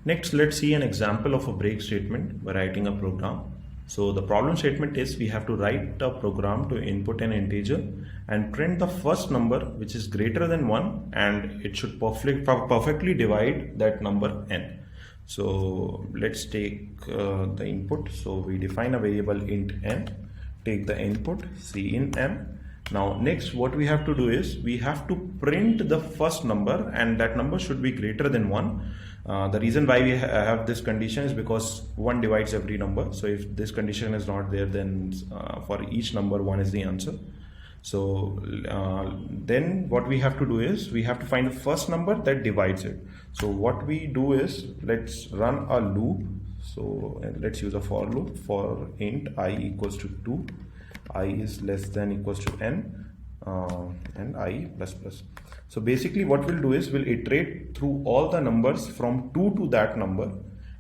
Next, let's see an example of a break statement by writing a program. So the problem statement is we have to write a program to input an integer and print the first number which is greater than 1, and it should perfectly divide that number n. So let's take the input. So we define a variable int n, take the input c in m. Now next what we have to do is we have to print the first number, and that number should be greater than 1. The reason why we have this condition is because 1 divides every number. So if this condition is not there, then for each number 1 is the answer. So then what we have to do is we have to find the first number that divides it. So what we do is let's run a loop. So let's use a for loop for int I equals to 2, I is less than equals to n, and I plus plus. So basically what we'll do is we'll iterate through all the numbers from 2 to that number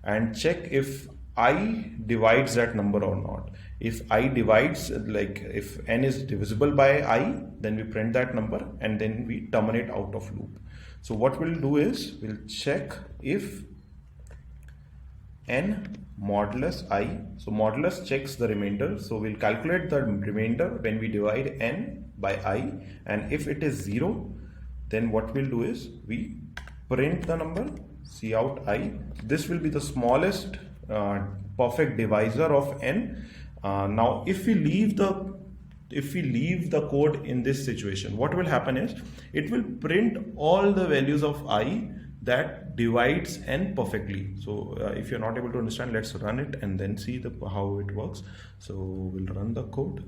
and check if I divides that number or not. If I divides, like if n is divisible by I, then we print that number and then we terminate out of loop. So what we'll do is we'll check if n modulus I, so modulus checks the remainder, so we'll calculate the remainder when we divide n by I, and if it is 0, then what we'll do is we print the number cout I. This will be the smallest perfect divisor of n. Now if we leave the code in this situation, what will happen is it will print all the values of I that divides n perfectly. So if you're not able to understand, let's run it and then see how it works. So we'll run the code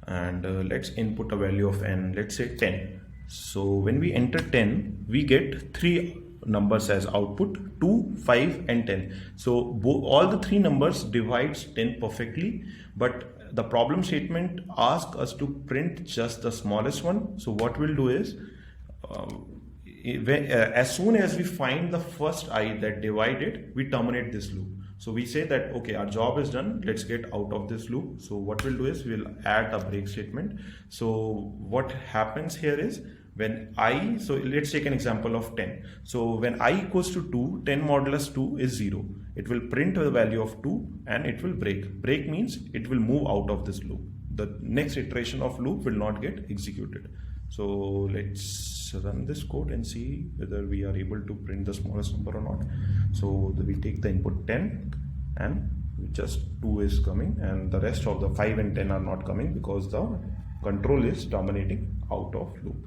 and let's input a value of n, let's say 10. So when we enter 10, we get 3 numbers as output, 2, 5 and 10. So all the 3 numbers divides 10 perfectly, but the problem statement asks us to print just the smallest one. So what we'll do is as soon as we find the first I that divide it, we terminate this loop. So we say that okay, our job is done, let's get out of this loop. So what we'll do is we'll add a break statement. So what happens here is when I, so let's take an example of 10. So when I equals to 2, 10 modulus 2 is 0. It will print the value of 2 and it will break. Break means it will move out of this loop. The next iteration of loop will not get executed. So let's run this code and see whether we are able to print the smallest number or not. So we take the input 10 and just 2 is coming, and the rest of the 5 and 10 are not coming because the control is terminating out of loop.